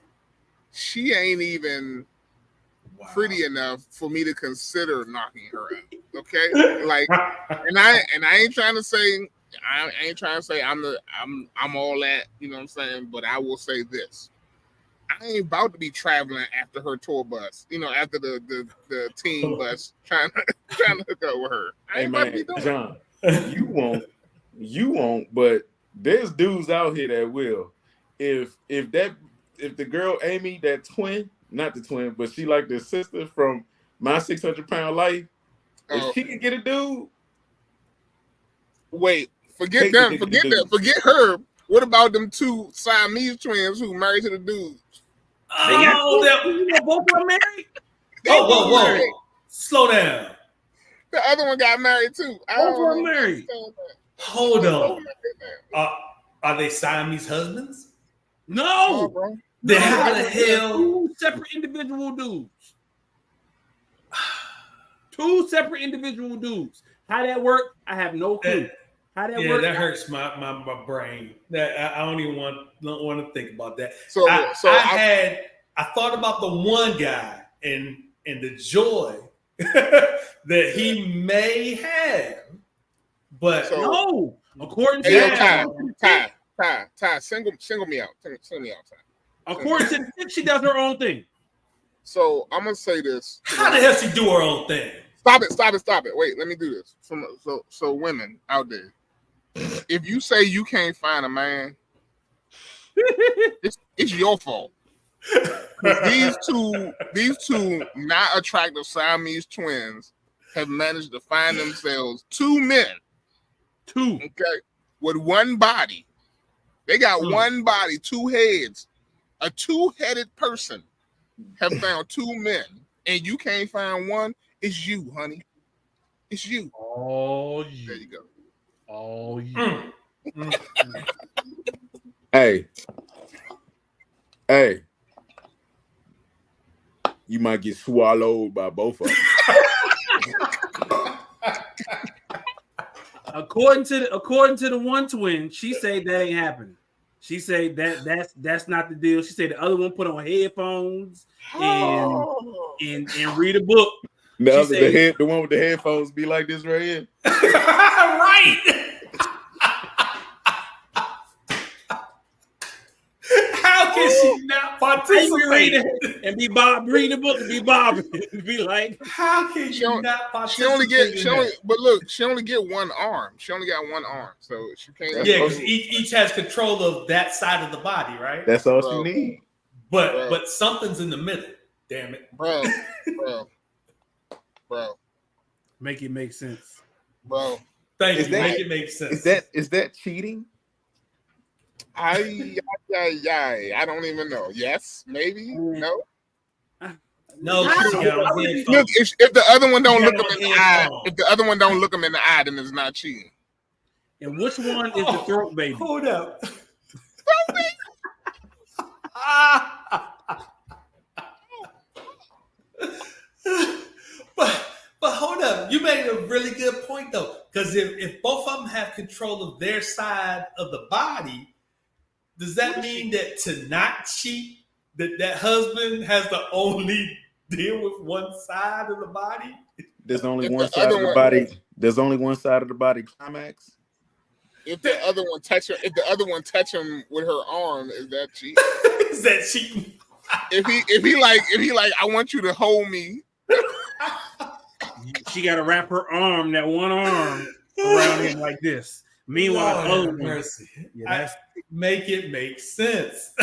she ain't even pretty enough for me to consider knocking her out. Okay, like, and I ain't trying to say I'm all that. You know what I'm saying? But I will say this. I ain't about to be traveling after her tour bus, after the team bus trying to hook up with her. I ain't about to be doing John, you won't, but there's dudes out here that will. If if the girl Amy, that twin, not the twin, but she like the sister from My 600-Pound Life, if she can get a dude. Wait, forget them. Forget that. Forget her. What about them two Siamese twins who married to the dudes? Both of them married. Whoa. Slow down. The other one got married too. Both of them married. Hold on. Are they Siamese husbands? No. bro. Then how the hell? Two separate individual dudes. How that work? I have no clue. How that work? That hurts my brain. That I don't even want to think about that. So I thought about the one guy and the joy that he may have, but no. According to Ty, single me out. Single me out, Ty. According to the chick, she does her own thing. So I'm gonna say this. How the hell she do her own thing? Stop it. Wait, let me do this. So women out there, if you say you can't find a man, it's your fault. These two not attractive Siamese twins have managed to find themselves two men. Okay, with one body. They got one body, two heads. A two-headed person have found two men, and you can't find one. It's you, honey. It's you. Oh, you. There you go. Oh, you. Hey. You might get swallowed by both of them. According to the one twin, she said that ain't happening. She said that's not the deal. She said the other one put on headphones and read a book. The one with the headphones be like this right here. Right. How can she not participate and be Bob read a book and be Bob and be like, how can she not participate? She only get one arm. She only got one arm, so she can't. Yeah, because each has control of that side of the body, right? That's all she needs. But something's in the middle. Damn it, bro. Make it make sense, bro. Thank you. Make it make sense. Is that cheating? I don't even know. Yes, maybe. No. No. Look, if the other one don't look him in the eye, then it's not cheating. And which one is the throat baby? Hold up. But hold up, you made a really good point though, because if both of them have control of their side of the body, does that mean that to not cheat, that husband has to only deal with one side of the body? There's only one side of the body. There's only one side of the body climax. If the other one touch him with her arm, is that cheating? Is that cheating? If he like, I want you to hold me. She got to wrap her arm, that one arm, around him like this. Meanwhile, the other mercy. Make it make sense.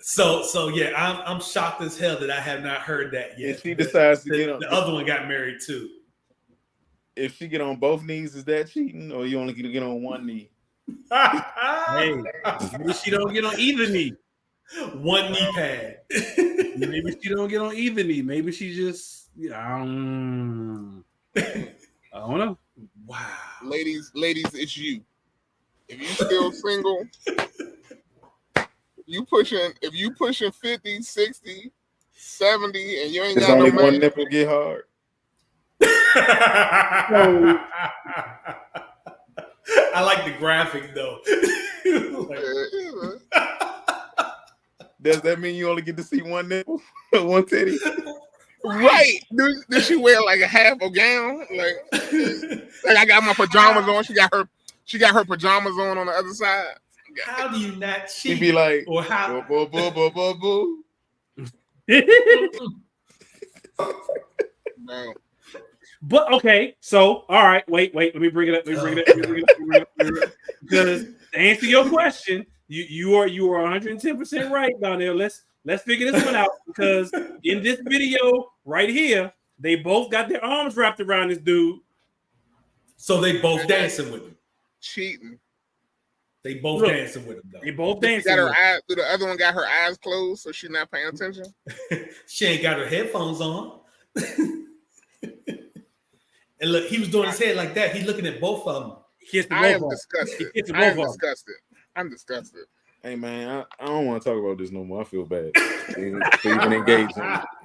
So yeah, I'm shocked as hell that I have not heard that yet. If she decides to get on, the other one got married too. If she get on both knees, is that cheating, or you only get on one knee? Hey, maybe she don't get on either knee. One knee pad. Maybe she don't get on either knee. Maybe she just, I don't know. Wow. Ladies, it's you. If you still single, if you pushing 50, 60, 70, and you ain't got only no man, one nipple get hard. I like the graphic though. Does that mean you only get to see one nipple, one titty? Right? Does she wear like a half a gown? Like I got my pajamas on. She got her pajamas on the other side. How do you not cheat? She'd be like, or how? Boo. No. But okay, so all right, wait. Let me bring it up. Because to answer your question, You are 110% right, Donnell. Let's figure this one out, because in this video right here, they both got their arms wrapped around this dude. So they both dancing with him. Cheating. They both dancing with him, though. They both dancing. Got her eyes. The other one got her eyes closed, so she's not paying attention. She ain't got her headphones on. And look, he was doing his head like that. He looking at both of them. I am disgusted. I'm disgusted. Hey man, I don't want to talk about this no more. I feel bad. Even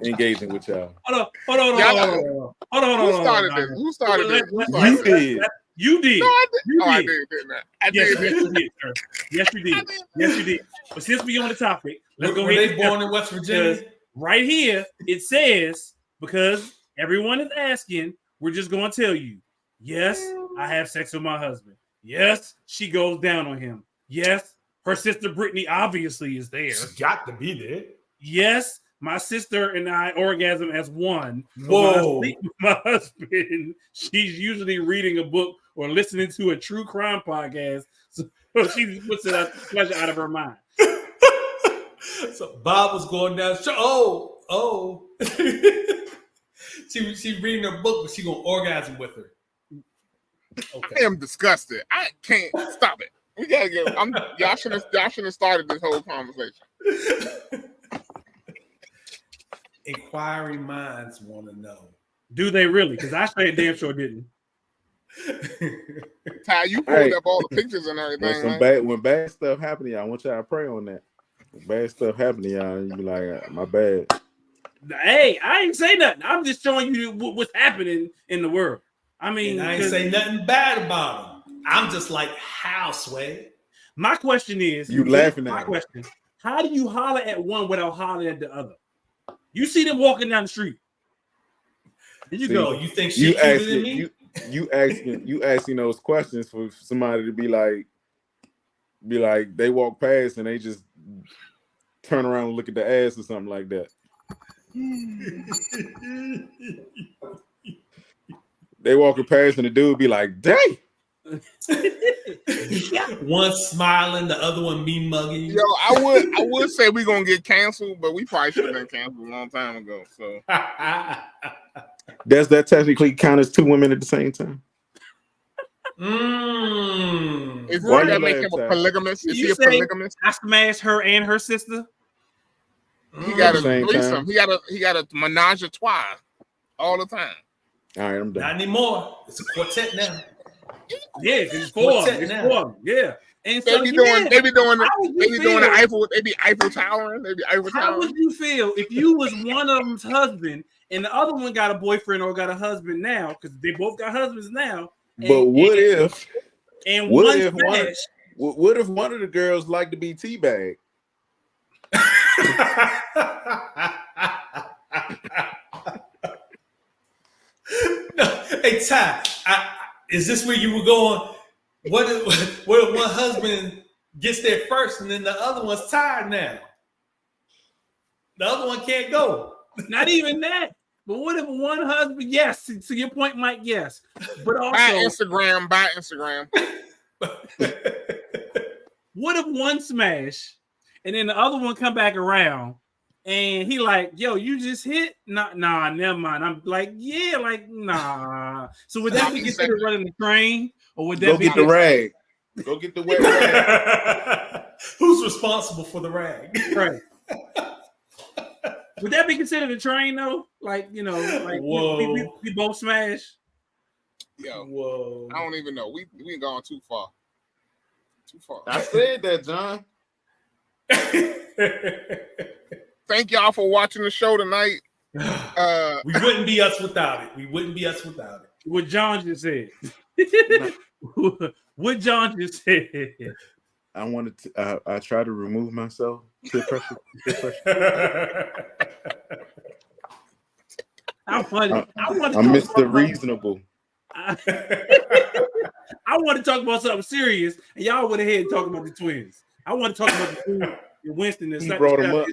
engaging with y'all. Hold on. Who started this? Who started this? You did. You did. No, I did. You I did. didn't I? Yes, you did, sir. Yes, you did. Yes, you did. But since we on the topic, let's go ahead. Were they born in West Virginia? Right here, it says, because everyone is asking, we're just going to tell you, yes, I have sex with my husband. Yes, she goes down on him. Yes, her sister Brittany obviously is there. She's got to be there. Yes, my sister and I orgasm as one. Whoa. When I sleep with my husband, she's usually reading a book or listening to a true crime podcast. So she puts it out, pleasure out of her mind. So Bob was going down. Oh. She reading her book, but she gonna orgasm with her. Okay. I am disgusted. I can't stop it. We gotta get. Y'all should have started this whole conversation. Inquiring minds want to know. Do they really? Because I straight damn sure didn't. Ty, you pulled up all the pictures and everything. When bad stuff happen to y'all, I want y'all to pray on that. When bad stuff happen to y'all, you be like, my bad. Hey, I ain't say nothing. I'm just showing you what's happening in the world. I mean, and I ain't say nothing bad about him. I'm just like, how, Sway? My question is, you laughing at my question. How do you holler at one without hollering at the other? You see them walking down the street. There you go. You think she's cuter than me? You asking those questions for somebody to be like they walk past and they just turn around and look at the ass or something like that. They walking past and the dude be like, "Dang." One smiling, the other one me mugging. Yo, I would say we're gonna get canceled, but we probably should have been canceled a long time ago. So does that technically count as two women at the same time? Is that make him a polygamist? Is he a polygamist? I smashed her and her sister. He got a threesome. He got a menage a trois all the time. All right, I'm done. Not anymore. It's a quartet now. Yeah, it's four. Yeah. And they be doing the Eiffel towering. How would you feel if you was one of them's husband and the other one got a boyfriend or got a husband now? Because they both got husbands now. But what if one of the girls like to be teabagged? No, hey Ty, is this where you were going? What if one husband gets there first and then the other one's tired now? The other one can't go. Not even that. But what if one husband? Yes, to your point, Mike. Yes, but also buy Instagram. What if one smash and then the other one come back around and he like, yo, you just hit? Nah, never mind. I'm like, yeah, like, nah. So would that be considered running the train? Or would that be get the rag? Go get the wet rag. Who's responsible for the rag? Right. Would that be considered a train though? Like, you know, like we both smash. Yo, whoa. I don't even know. We ain't gone too far. I said that, John. Thank y'all for watching the show tonight. We wouldn't be us without it. What John just said. What John just said. I wanted to. I try to remove myself. Peer pressure. I'm Mr. Reasonable. I want to talk about something serious, and y'all went ahead and talk about the twins. I want to talk about the twins. Winston and he brought him up.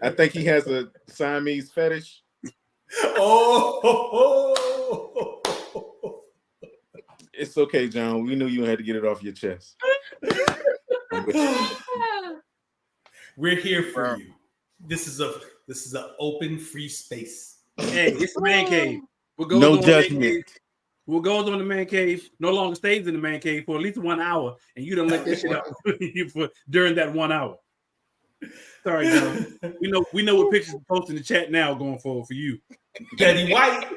I think he has a Siamese fetish. It's okay, John. We knew you had to get it off your chest. We're here for you. This is an open, free space. Hey, it's the man cave. No judgment. What goes on in the man cave no longer stays in the man cave for at least 1 hour, and you don't let that shit out during that 1 hour. Sorry, John. We know what pictures to post in the chat now going forward for you. Betty White.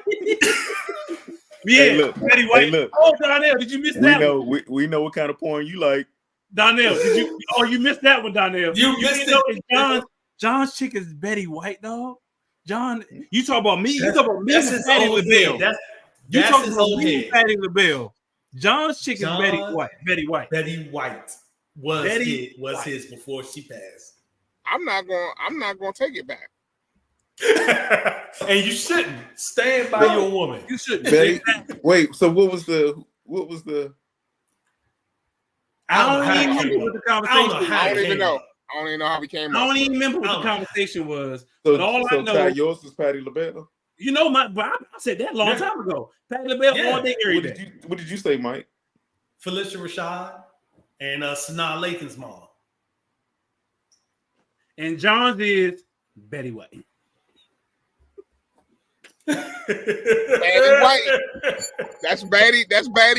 Yeah, hey, look, Betty White. Hey, look. Oh, Donnell, did you miss that one? We know what kind of porn you like. Donnell, did you? Oh, you missed that one, Donnell. You missed it. John's chick is Betty White, dog. John, you talk about me. You talk about me. That's his Patty LaBelle. You talk about me, Patty LaBelle. John's chick is Betty White. Betty White was his before she passed. I'm not gonna take it back. And you shouldn't stand by your woman. You shouldn't. Betty, wait. So what was the? I don't even remember what the conversation was. I don't even know. I don't even know how we came up. I don't even remember what the conversation was. But all I know, yours was Patty LaBelle. You know, I said that a long time ago. Patty LaBelle all day, every day. What did you say, Mike? Felicia Rashad and Sanaa Lathan's mom. And John's is Betty White. Betty White. That's Betty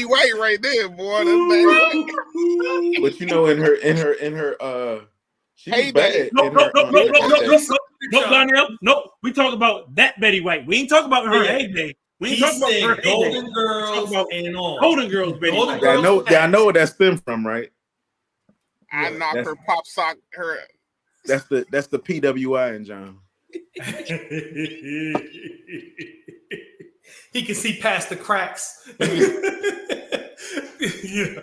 White right there, boy. That's Betty White. But you know, in her she was bad. Nope. We talk about that Betty White. We ain't talk about her heyday. We ain't talk about her Golden Girls and all. Golden Girls, Betty White. I know where that stemmed from, right? I knocked her pop sock. Her. That's the PWI in John. He can see past the cracks. Yeah.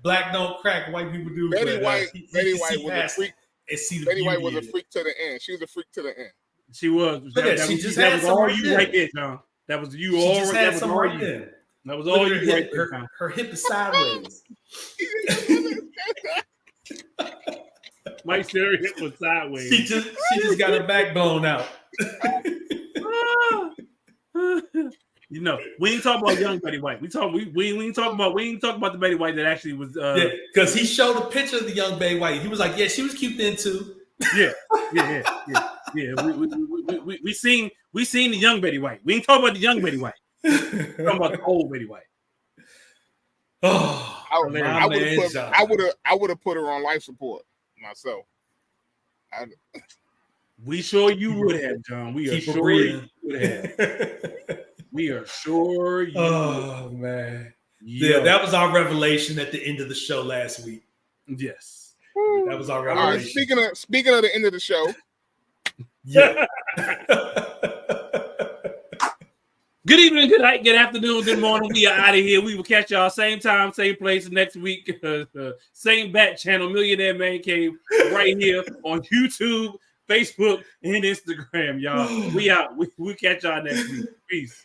Black don't crack, white people do. Betty White was a freak. Betty White was a freak to the end. She was a freak to the end. She was. That was all you right there, John. That was you all right there. That was all you right there. Her hip is sideways. Mike said her hip was sideways. She just got her backbone out. You know, we ain't talking about young Betty White. We ain't talk about the Betty White that actually was. Because he showed a picture of the young Betty White. He was like, "Yeah, she was cute then too." Yeah. We seen the young Betty White. We ain't talking about the young Betty White. We're talking about the old Betty White. Oh, I would have put her on life support myself. We sure you would have, John. We are sure you would have. We are sure you. Oh man, yeah, that was our revelation at the end of the show last week. Yes, that was our revelation. All right, speaking of the end of the show, yeah. Good evening, good night, good afternoon, good morning. We are out of here. We will catch y'all same time, same place next week. Same bat channel, Millionaire Man Cave, right here on YouTube, Facebook, and Instagram, y'all. We out. We catch y'all next week. Peace.